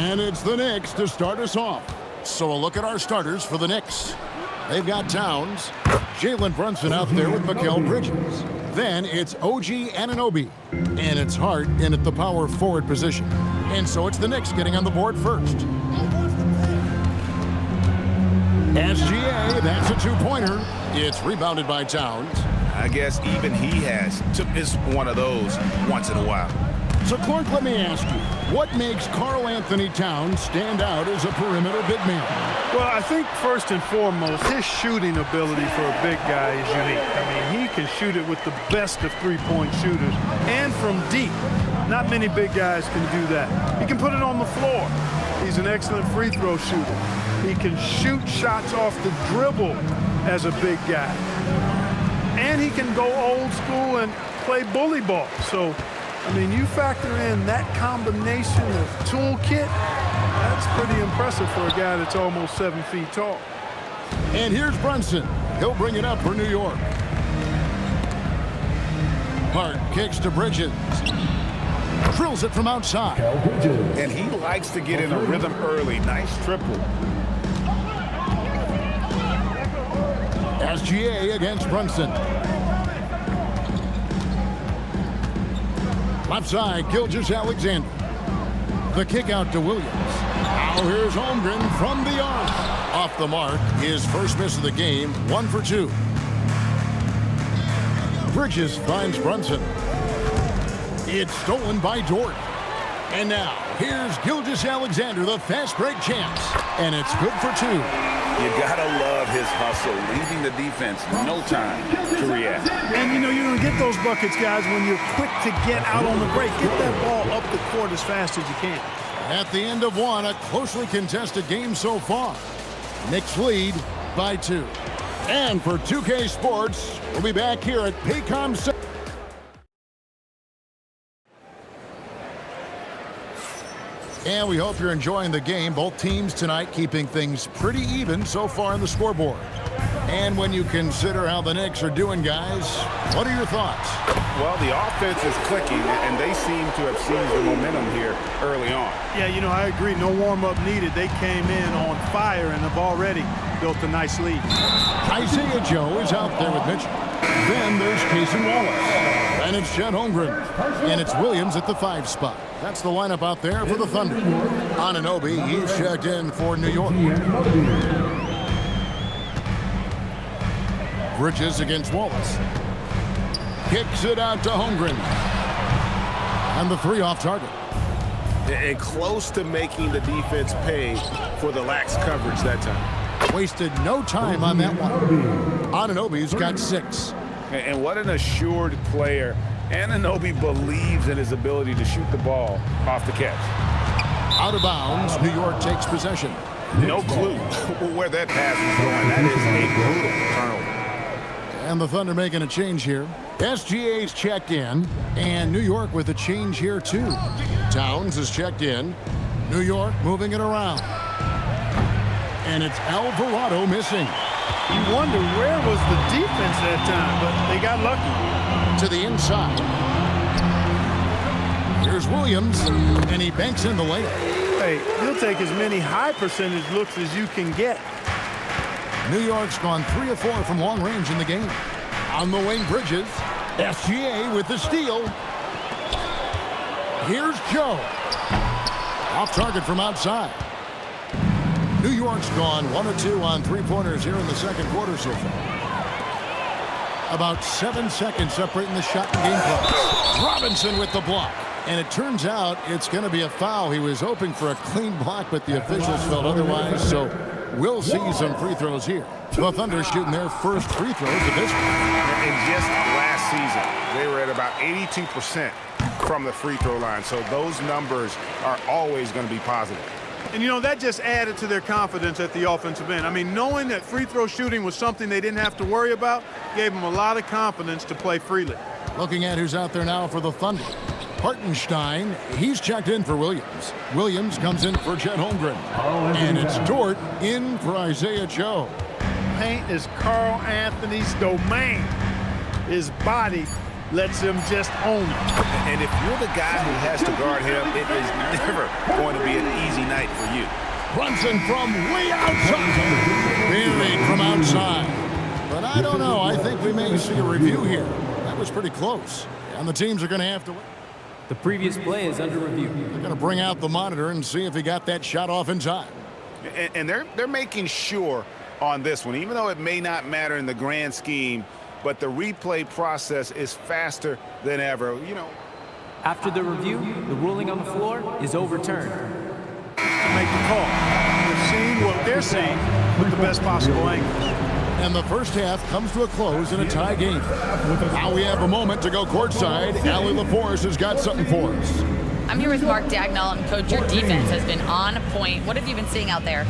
And it's the Knicks to start us off. So a look at our starters for the Knicks. They've got Towns, Jalen Brunson out there with Mikal Bridges. Then it's OG Anunoby, and it's Hart in at the power forward position. And so it's the Knicks getting on the board first. SGA, that's a two-pointer. It's rebounded by Towns. I guess even he has to miss one of those once in a while. So, Clark, let me ask you, what makes Karl Anthony Towns stand out as a perimeter big man? Well, I think first and foremost, his shooting ability for a big guy is unique. I mean, he can shoot it with the best of three-point shooters and from deep. Not many big guys can do that. He can put it on the floor. He's an excellent free throw shooter. He can shoot shots off the dribble as a big guy. And he can go old school and play bully ball. So, I mean, you factor in that combination of toolkit, that's pretty impressive for a guy that's almost 7 feet tall. And here's Brunson. He'll bring it up for New York. Hart kicks to Bridges. Drills it from outside. And he likes to get in a rhythm early. Nice triple. SGA against Brunson. Left side, Gilgeous-Alexander. The kick out to Williams. Now here's Holmgren from the arc. Off the mark, his first miss of the game, 1 for 2. Bridges finds Brunson. It's stolen by Dort. And now, here's Gilgeous-Alexander, the fast break champs. And it's good for 2. You gotta love his hustle, leaving the defense no time to react. And you know, you're gonna get those buckets, guys, when you're quick to get out on the break. Get that ball up the court as fast as you can. At the end of one, a closely contested game so far. Knicks lead by 2. And for 2K Sports, we'll be back here at Paycom Center. And we hope you're enjoying the game. Both teams tonight keeping things pretty even so far on the scoreboard. And when you consider how the Knicks are doing, guys, what are your thoughts? Well, the offense is clicking, and they seem to have seized the momentum here early on. Yeah, you know, I agree. No warm-up needed. They came in on fire and have already built a nice lead. Isaiah Joe is out there with Mitchell. Then there's Casey Wallace. And it's Chet Holmgren. And it's Williams at the 5 spot. That's the lineup out there for the Thunder. Anunoby, he's checked in for New York. Bridges against Wallace. Kicks it out to Holmgren. And the 3 off target. And close to making the defense pay for the lax coverage that time. Wasted no time on that one. Anunoby's got 6. And what an assured player. Anunoby believes in his ability to shoot the ball off the catch. Out of bounds, New York takes possession. No clue where that pass is going. That is a brutal turnover. And the Thunder making a change here. SGA's checked in, and New York with a change here too. Towns is checked in. New York moving it around. And it's Alvarado missing. You wonder where was the defense that time, but they got lucky. To the inside. Here's Williams, and he banks in the layup. Hey, he'll take as many high percentage looks as you can get. New York's gone 3 of 4 from long range in the game. On the wing, Bridges. SGA with the steal. Here's Joe. Off target from outside. New York's gone 1 of 2 on 3-pointers here in the second quarter so far. About 7 seconds separating the shot and game clock. Robinson with the block. And it turns out it's going to be a foul. He was hoping for a clean block, but the officials felt otherwise. So we'll see some free throws here. The Thunder shooting their first free throws of this one. And just last season, they were at about 82% from the free throw line. So those numbers are always going to be positive. And, you know, that just added to their confidence at the offensive end. I mean, knowing that free throw shooting was something they didn't have to worry about gave them a lot of confidence to play freely. Looking at who's out there now for the Thunder. Hartenstein, he's checked in for Williams. Williams comes in for Chet Holmgren. And it's Dort in for Isaiah Joe. Paint is Karl Anthony's domain. His body lets him just own it. And if you're the guy who has to guard him, it is never going to be an easy night for you. Brunson from way outside. Buried from outside. But I don't know. I think we may see a review here. That was pretty close. And the teams are going to have to win. The previous play is under review. They're going to bring out the monitor and see if he got that shot off in time. And they're making sure on this one, even though it may not matter in the grand scheme, but the replay process is faster than ever. You know. After the review, the ruling on the floor is overturned. To make the call. They're seeing what they're seeing with the best possible angle. And the first half comes to a close in a tie game. Now we have a moment to go courtside. Allie LaForce has got something for us. I'm here with Mark Dagnall, and Coach, your defense has been on point. What have you been seeing out there?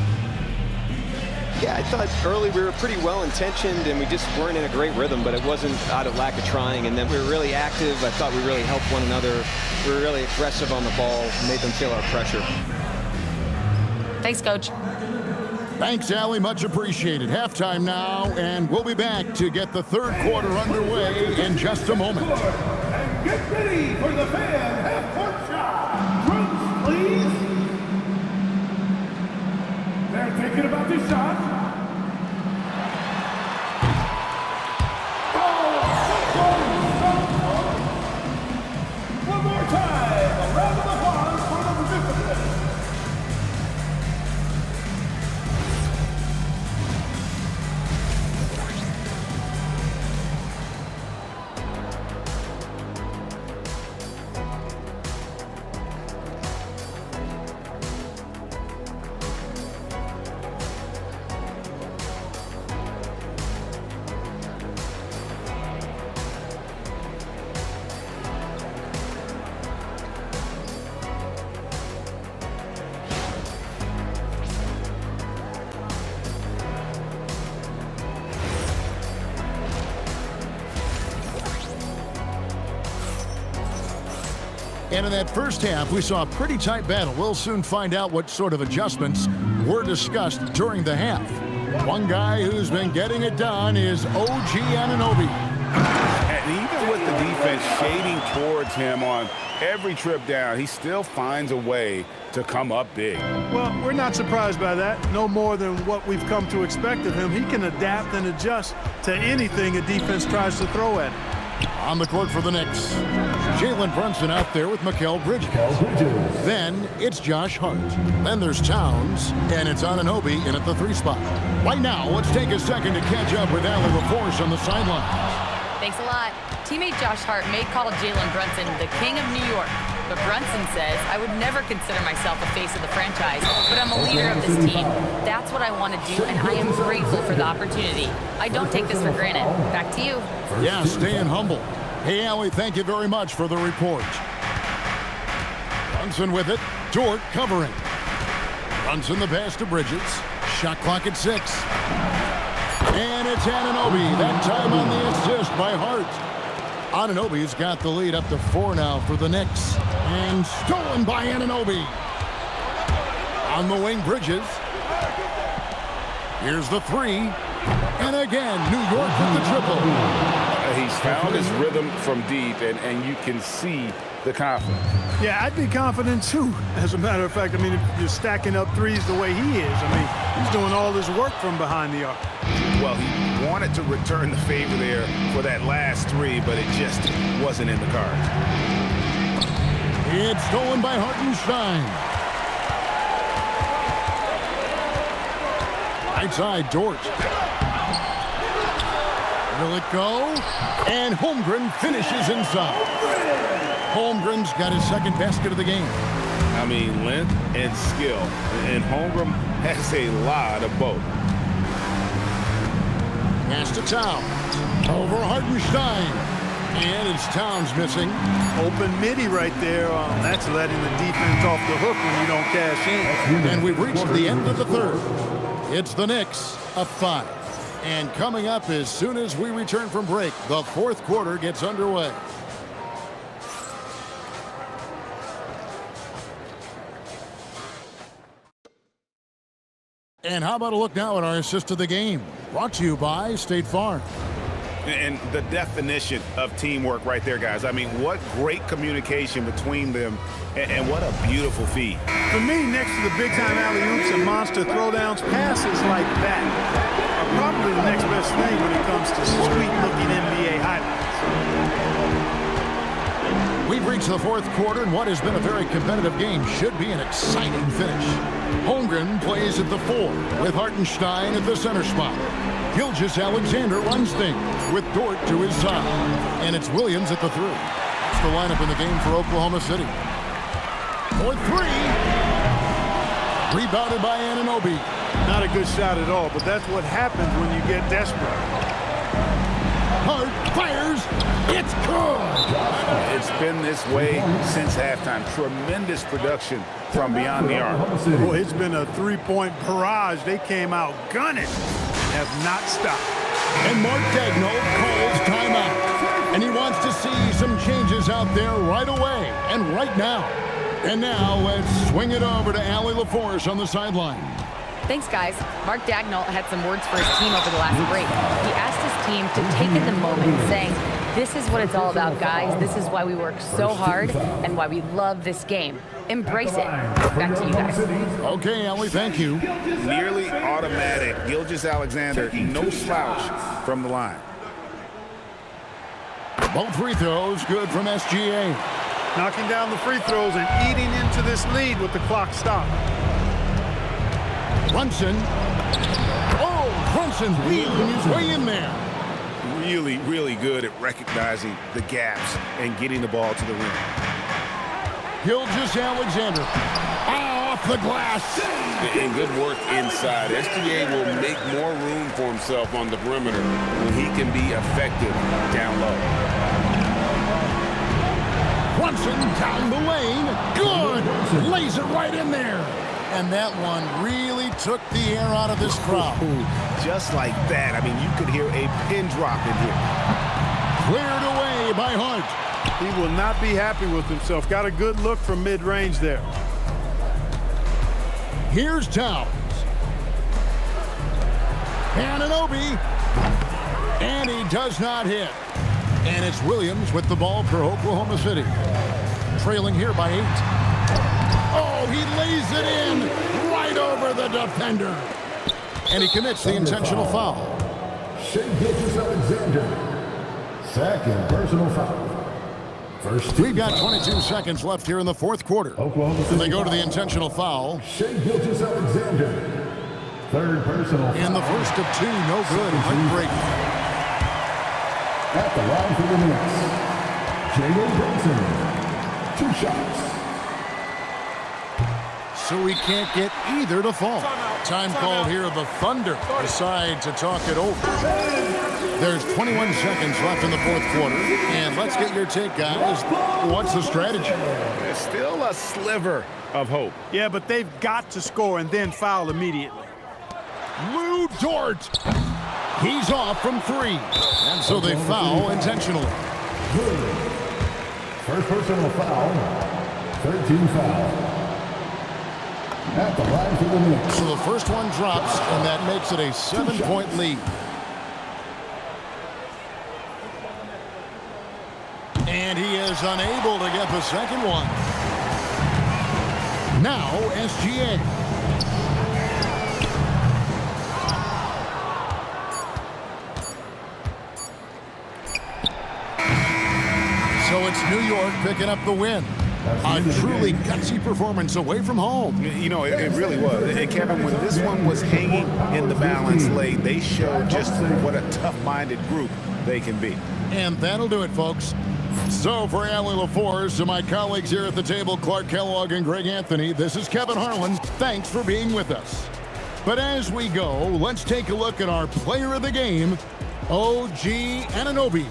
Yeah, I thought early we were pretty well-intentioned, and we just weren't in a great rhythm, but it wasn't out of lack of trying. And then we were really active. I thought we really helped one another. We were really aggressive on the ball, made them feel our pressure. Thanks, Coach. Thanks, Allie. Much appreciated. Halftime now, and we'll be back to get the third quarter underway in just a moment. And get ready for the fan half-court shot. Drums, please. They're thinking about this shot. One more time. A round of applause for the participants. And in that first half, we saw a pretty tight battle. We'll soon find out what sort of adjustments were discussed during the half. One guy who's been getting it done is OG Anunoby. And even with the defense shading towards him on every trip down, he still finds a way to come up big. Well, we're not surprised by that. No more than what we've come to expect of him. He can adapt and adjust to anything a defense tries to throw at him. On the court for the Knicks, Jalen Brunson out there with Mikal Bridges. Then it's Josh Hart. Then there's Towns, and it's Anunoby in at the 3 spot. Right now, let's take a second to catch up with Allie LaForce on the sideline. Thanks a lot. Teammate Josh Hart may call Jalen Brunson the king of New York, but Brunson says, I would never consider myself a face of the franchise, but I'm a leader of this team. That's what I want to do, and I am grateful for the opportunity. I don't take this for granted. Back to you. Yeah, staying humble. Hey, Allie, thank you very much for the report. Brunson with it. Dort covering. Brunson the pass to Bridges. Shot clock at 6. And it's Anunoby. That time on the assist by Hart. Anunoby's got the lead up to 4 now for the Knicks. And stolen by Anunoby. On the wing, Bridges. Here's the 3. And again, New York with the triple. He's found his rhythm from deep, and you can see the confidence. Yeah, I'd be confident too. As a matter of fact, I mean, if you're stacking up threes the way he is, I mean, he's doing all his work from behind the arc. Well, he wanted to return the favor there for that last 3, but it just wasn't in the cards. It's stolen by Hartenstein. Right side, Dort. Will it go? And Holmgren finishes inside. Holmgren's got his second basket of the game. I mean, length and skill. And Holmgren has a lot of both. Pass to Towns. Over Hartenstein. And it's Towns missing. Open midi right there. That's letting the defense off the hook when you don't cash in. And we've reached the end of the third. It's the Knicks, up 5. And coming up as soon as we return from break, the fourth quarter gets underway. And how about a look now at our assist of the game? Brought to you by State Farm. And the definition of teamwork right there, guys. I mean, what great communication between them, and what a beautiful feed. For me, next to the big-time alley-oops and monster throwdowns, passes like that are probably the next best thing when it comes to sweet-looking NBA highlights. We've reached the fourth quarter, and what has been a very competitive game should be an exciting finish. Holmgren plays at the 4 with Hartenstein at the center spot. Gilgeous-Alexander runs things with Dort to his side. And it's Williams at the 3. That's the lineup in the game for Oklahoma City. For 3. Rebounded by Anunoby. Not a good shot at all, but that's what happens when you get desperate. Hart fires. It's good. It's been this way since halftime. Tremendous production from beyond the arc. Boy, it's been a three-point barrage. They came out gunning. Have not stopped. And Mark Daigneault calls timeout. And he wants to see some changes out there right away and right now. And now let's swing it over to Allie LaForce on the sideline. Thanks, guys. Mark Daigneault had some words for his team over the last break. He asked his team to take in the moment, saying, "This is what it's all about, guys. This is why we work so hard and why we love this game. Embrace it." Back to you guys. Okay, Allie, thank you. Nearly automatic. Gilgeous-Alexander, no slouch from the line. Both free throws good from SGA. Knocking down the free throws and eating into this lead with the clock stopped. Brunson. Oh, Brunson wheeling his way in there. Really, really good at recognizing the gaps and getting the ball to the rim. Gilgeous-Alexander off the glass. And good work inside. SGA will make more room for himself on the perimeter when he can be effective down low. Brunson down the lane. Good. Lays it right in there. And that one really took the air out of this crowd. Just like that. I mean, you could hear a pin drop in here. Cleared away by Hart. He will not be happy with himself. Got a good look from mid-range there. Here's Towns. Anunoby. And he does not hit. And it's Williams with the ball for Oklahoma City. Trailing here by 8. Oh, he lays it in right over the defender. And he commits the intentional foul. Gilgeous-Alexander. Second personal foul. We've got 22 seconds left here in the fourth quarter. And they go to the intentional foul. Gilgeous-Alexander. Third personal foul. In the first of 2, no good. Heartbreak. At the line for the Knicks, Jalen Brunson. 2 shots. So we can't get either to fall. Time called here. The Thunder decide to talk it over. There's 21 seconds left in the fourth quarter. And let's get your take, guys. What's the strategy? There's still a sliver of hope. Yeah, but they've got to score and then foul immediately. Lou Dort. He's off from 3. And so they foul intentionally. First personal foul. 13 foul. At the line for the Knicks. So the first one drops, and that makes it a 7-point lead. And he is unable to get the second one. Now SGA. So it's New York picking up the win. A truly gutsy performance away from home. You know, it really was. And Kevin, when this one was hanging in the balance late, they showed just what a tough-minded group they can be. And that'll do it, folks. So for Allie LaForce and my colleagues here at the table, Clark Kellogg and Greg Anthony, this is Kevin Harlan. Thanks for being with us. But as we go, let's take a look at our player of the game, OG Anunoby.